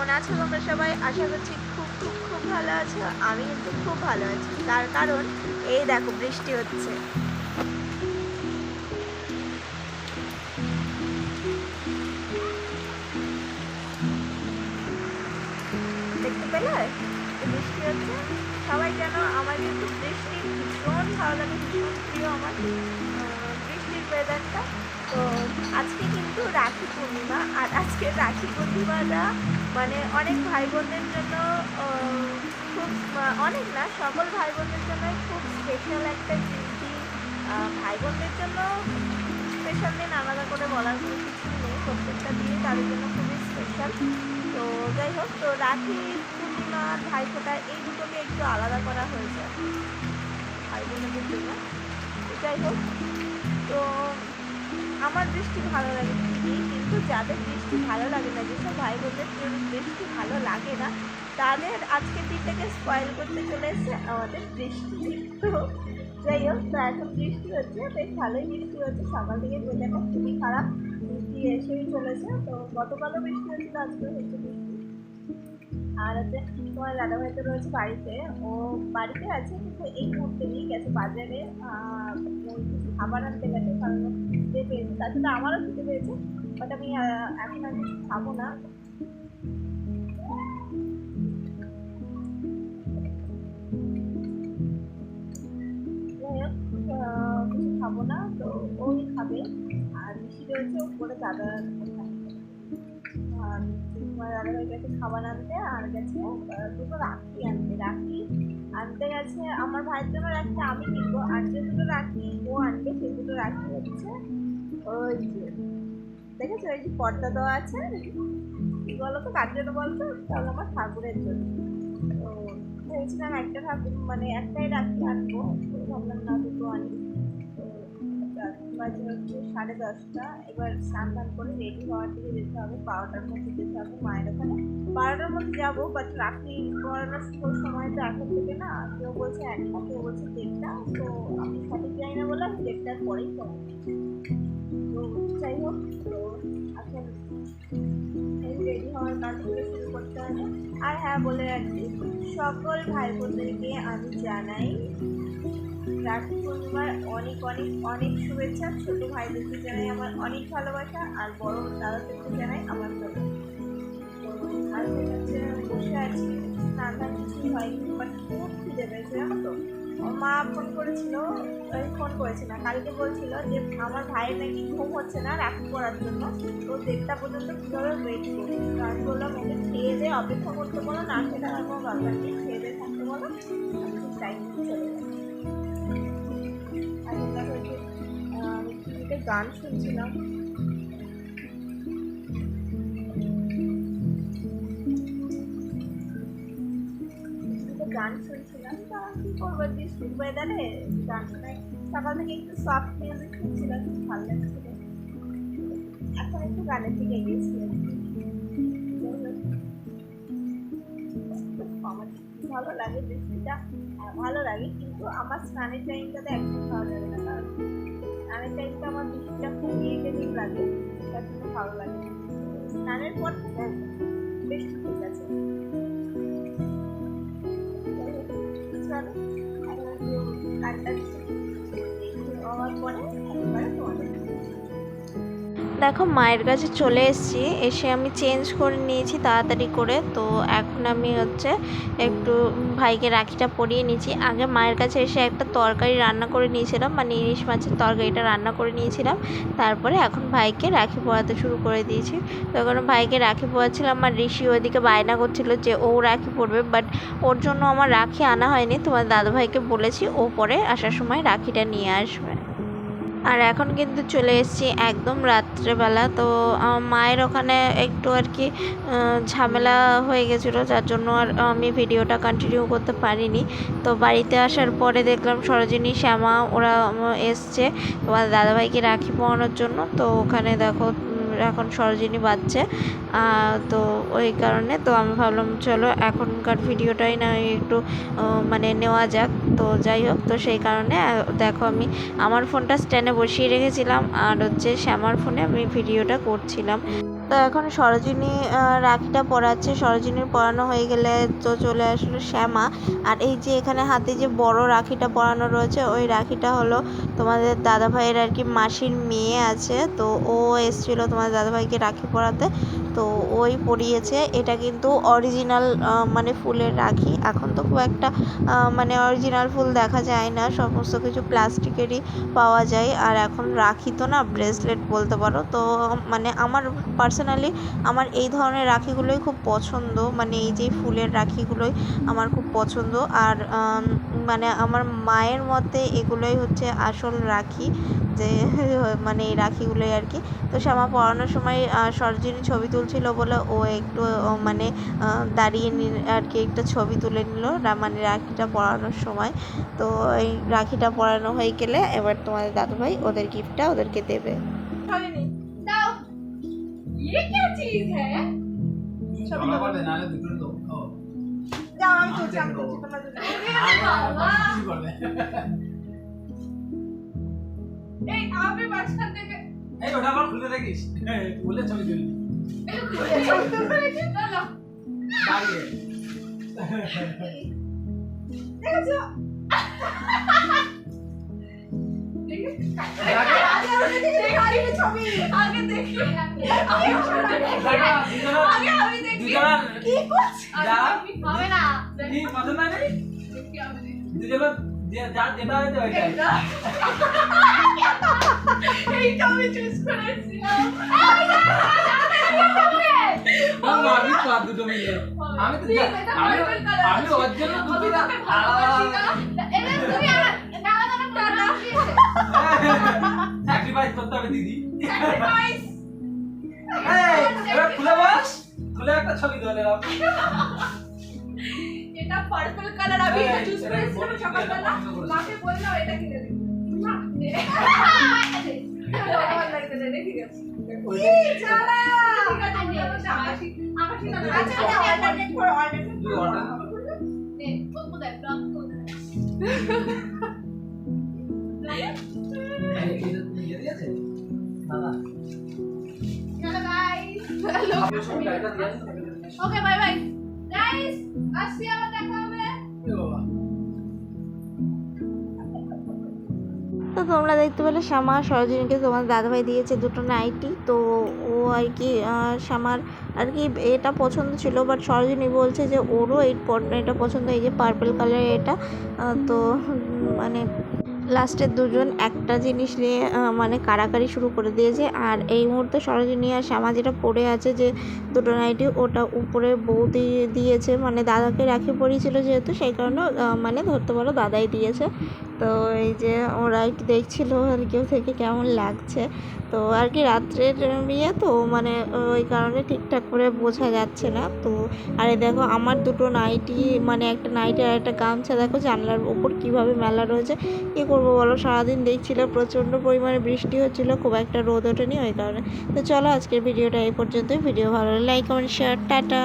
কেমন আছো তোমরা সবাই? আশা করছি খুব খুব খুব ভালো আছো। আমি কিন্তু খুব ভালো আছি, তার কারণ এই দেখো বৃষ্টি হচ্ছে। দেখতে পেলে বৃষ্টি হচ্ছে। সবাই জানো আমার কিন্তু বৃষ্টি ভীষণ ভালো লাগে, ভীষণ প্রিয় আমার বৃষ্টির ওয়েদারটা। তো আজকে কিন্তু রাখি পূর্ণিমা, আর আজকে রাখি পূর্ণিমাটা মানে অনেক ভাই বোনদের জন্য খুব অনেক না, সকল ভাই বোনদের জন্য খুব স্পেশাল একটা দিন। ভাই বোনদের জন্য স্পেশাল দিন আলাদা করে বলার কোনো কিছু নেই, প্রত্যেকটা দিনই তাদের জন্য খুবই স্পেশাল। তো যাই হোক, তো রাখি পূর্ণিমা আর ভাইফোঁটা এই দুটোকে একটু আলাদা করা হয়েছে ভাই বোনদের জন্য। যাই হোক, তো আমার বৃষ্টি ভালো লাগে ঠিকই, কিন্তু যাদের বৃষ্টি ভালো লাগে না, যেসব ভাই বোনদের বৃষ্টি ভালো লাগে না, তাদের আজকের দিনটাকে স্পয়েল করতে চলে এসছে আমাদের বৃষ্টি। তো যাই হোক, তো এখন বৃষ্টি হচ্ছে, বেশ ভালোই বৃষ্টি হচ্ছে। সকাল থেকে ওয়েদারটা খুবই খারাপ, বৃষ্টি এসেই চলেছে। তো গতকালও বৃষ্টি হচ্ছিল, আজকেও হচ্ছে বৃষ্টি। আর হচ্ছে তোমার দাদাভাই তো রয়েছে বাড়িতে, ও বাড়িতে আছে কিন্তু এই মুহূর্তে নেই, গেছে বাজারে কিছু খাবার আনতে গেছে, কারণ খেতে পেয়েছে। তাছাড়া আমারও খেতে পেয়েছে, বাট আমি এখন আর কিছু খাবো না। কিছু খাবো না, তো ওই খাবে। আর মিষ্টি রয়েছে উপরে দাদা, তোমার দাদাভাই গেছে খাবার আনতে, আর গেছে দুটো রাখি আনতে। রাখি আনতে গেছে আমার ভাইয়ের জন্য রাখি আমি কিনবো, আর যে দুটো রাখি ও আনবে সেই দুটো রাখি হচ্ছে ওই যে দেখেছো, ওই যে পর্দা দেওয়া আছে, কি বলো তো কার জন্য বলতো? তাহলে আমার ঠাকুরের জন্য। তো ভেবেছিলাম একটা ঠাকুর মানে একটাই রাখি আনবো, তো ভাবলাম না দুটো আনি। বাজে হচ্ছে 10:30। এবার স্নান টান করে রেডি হওয়ার দিকে যেতে হবে, 12টার মধ্যে যেতে হবে মায়ের ওখানে। 12টার মধ্যে যাবো, বাট রাখি পরানোর সময় তো এখন থেকে না, কেউ বলছে 1টা, কেউ বলছে 1:30। তো আমি সঠিক জানি না বলে আমি 1:30টার পরেই করবো। তো যাই হোক, তো এখন রেডি হওয়ার কাজ থেকে শুরু করতে হবে। আর হ্যাঁ, বলে রাখি সকল ভাই বোনদেরকে আমি জানাই রাখি পূর্ণিমার অনেক অনেক অনেক শুভেচ্ছা। ছোট ভাইদেরকে জানাই আমার অনেক ভালোবাসা, আর বড় দাদাদেরকে জানাই আমার ভালোবাসা। তো আজকে হচ্ছে বসে আছি, স্নান টান কিছুই হয়নি, বাট খুব খিদে পেয়েছে জানো তো। মা ফোন করেছে না, কালকে বলছিল যে আমার ভাইয়ের নাকি ঘুম হচ্ছে না রাখি পড়ার জন্য, তো 1:30 পর্যন্ত কীভাবে ওয়েট করবে। তো আমি বললাম ওকে খেয়ে দিয়ে অপেক্ষা করতে বলো, না খেতে আমার কোনো দরকার নেই, খেয়ে দিয়ে থাকতে বলো, আমি ঠিক টাইম চলে যাবো। আর এটা হচ্ছে আমি টিভিতে গান শুনছিলাম। গান শুনছিলাম, তা কি করবো বৃষ্টির ওয়েদারে গান শোনাই। সকাল থেকে একটু সফট মিউজিক শুনছিলাম, খুব ভালো লাগছিল। এখন একটু গানের দিকে গেছি। আমার ভালো লাগে বৃষ্টিটা, ভালো লাগে, কিন্তু আমার স্নানের টাইমটাতে একদম ভালো লাগে না, কারণ স্নানের টাইমটা আমার বৃষ্টিটা খুব ইরিটেটিং লাগে, তার জন্য ভালো লাগে না। স্নানের পর থেকে বেশ ঠিক আছে। চলো গানটা হওয়ার পরে একবারে তোমাদের দেখো মায়ের কাছে চলে এসেছি, এসে আমি চেঞ্জ করে নিয়েছি তাড়াতাড়ি করে। তো এখন আমি হচ্ছে একটু ভাইকে রাখিটা পরিয়ে নিয়েছি। আগে মায়ের কাছে এসে একটা তরকারি রান্না করে নিয়েছিলাম, মানে ইলিশ মাছের তরকারিটা রান্না করে নিয়েছিলাম। তারপরে এখন ভাইকে রাখি পরাতে শুরু করে দিয়েছি। তো এখন ভাইকে রাখি পরাচ্ছিলাম, আর ঋষি ওইদিকে বায়না করছিল যে ও রাখি পরবে, বাট ওর জন্য আমার রাখি আনা হয়নি। তোমার দাদাভাইকে বলেছি ও পরে আসার সময় রাখিটা নিয়ে আসবে। আর এখন কিন্তু চলে এসেছি একদম রাত্রেবেলা। তো মায়ের ওখানে একটু আর কি ঝামেলা হয়ে গেছিলো, যার জন্য আর আমি ভিডিওটা কন্টিনিউ করতে পারিনি। তো বাড়িতে আসার পরে দেখলাম সরোজিনী, শ্যামা ওরা এসছে তোমার দাদাভাইকে রাখি পরানোর জন্য। তো ওখানে দেখো এখন সরোজিনী বাজছে, তো ওই কারণে তো আমি ভাবলাম চলো এখনকার ভিডিওটাই না একটু মানে নেওয়া যাক। তো যাই হোক, তো সেই কারণে দেখো আমি আমার ফোনটা স্ট্যান্ডে বসিয়ে রেখেছিলাম, আর হচ্ছে শ্যামার ফোনে আমি ভিডিওটা করছিলাম। তো এখন সরোজিনী রাখিটা পরাচ্ছে। সরোজিনীর পরানো হয়ে গেলে তো চলে আসলো শ্যামা। আর এই যে এখানে হাতে যে বড় রাখিটা পরানো রয়েছে, ওই রাখিটা হলো তোমাদের দাদাভাইয়ের আর কি মাসির মেয়ে আছে, তো ও এসেছিলো তোমাদের দাদাভাইকে রাখি পরাতে, তো ওই পরিয়েছে। এটা কিন্তু অরিজিনাল মানে ফুলের রাখি। এখন তো খুব একটা মানে অরিজিনাল ফুল দেখা যায় না, সমস্ত কিছু প্লাস্টিকেরই পাওয়া যায়। আর এখন রাখি তো না, ব্রেসলেট বলতে পারো। তো মানে আমার পার্সোনালি আমার এই ধরনের রাখিগুলোই খুব পছন্দ, মানে এই যে ফুলের রাখিগুলোই আমার খুব পছন্দ। আর মানে আমার মায়ের মতে এগুলোই হচ্ছে আসল রাখি, যে মানে এই রাখিগুলোই আর কি। তো শ্যামা পড়ানোর সময় সরোজিনী ছবি তুলছিল বলে ও একটু মানে দাঁড়িয়ে আর কি একটা ছবি তুলে নিল মানে রাখিটা পরানোর সময়। তো এই রাখিটা পরানো হয়ে গেলে এবার তোমাদের দাদুভাই ওদের গিফটটা ওদেরকে দেবে। ये क्या चीज है? যাও আমি তুলছি তোমরা দুজন। এই আপনি মাঝখান থেকে এই ওটা আবার খুলে রাখিস, খুলে ছবি তুলবি। ছবি তুলবে নাকি? না না দাঁড়িয়ে দেখেছো? আগে দেখি হবে না পছন্দ নেই দুজন যা যেটা হয়েছে ওইটাই। এইটা আমি চুজ করেছিলাম। আমি তো আর দুটো মিলে আমি তো আমি ওর জন্য দুটো স্যাক্রিফাইস করতে হবে দিদি। এবার খুলে বস, খুলে একটা ছবি তোলে। এটা পার্পল কালার আমি এটা চুজ করেছিলাম সকালবেলা, মাকে বললাম এটা কিনে দিই। না ভালো লাগছে না, দেখি গেছে এই চালা আকাশি আকাশি কালার। আচ্ছা অল্টারনেট করো, অল্টারনেট দুই অর্ডার নে কত দেখ ব্লক করে এই এটা তুমি দিয়ে দিয়েছে দাদা। চলো গাইস, আপনি সব লাইটটা দিয়ে দিন। ওকে বাই বাই গাইস, আজকে আবার দেখা হবে। এ বাবা তো তোমরা দেখতে পেলে শ্যামা সরোজিনীকে তোমার দাদাভাই দিয়েছে দুটো নাইটি। তো ও আর কি শ্যামার আর কি এটা পছন্দ ছিল, বাট সরোজিনী বলছে যে ওরও এটা পছন্দ, এই যে পার্পল কালারের এটা। তো মানে লাস্টের দুজন একটা জিনিস নিয়ে মানে কাড়াকাড়ি শুরু করে দিয়েছে। আর এই মুহূর্তে সরোজিনী আর শ্যামা যেটা পরে আছে যে দুটো নাইটি, ওটা উপরে বউ দিয়েছে, মানে দাদাকে রাখি পরিয়েছিল যেহেতু, সেই কারণে মানে ধরতে পারো দাদাই দিয়েছে। তো এই যে ওরা একটু দেখছিল আর কেউ থেকে কেমন লাগছে। তো আর কি রাত্রের বিয়ে তো মানে ওই কারণে ঠিকঠাক করে বোঝা যাচ্ছে না। তো আরে দেখো আমার দুটো নাইটি, মানে একটা নাইটি আর একটা গামছা দেখো জানলার ওপর কীভাবে মেলা রয়েছে। কী করবো বলো, সারাদিন দেখছিল প্রচণ্ড পরিমাণে বৃষ্টি হচ্ছিলো, খুব একটা রোদ ওঠেনি ওই কারণে। তো চলো আজকের ভিডিওটা এই পর্যন্তই। ভিডিও ভালো লাগলে লাইক কমেন্ট শেয়ার, টাটা।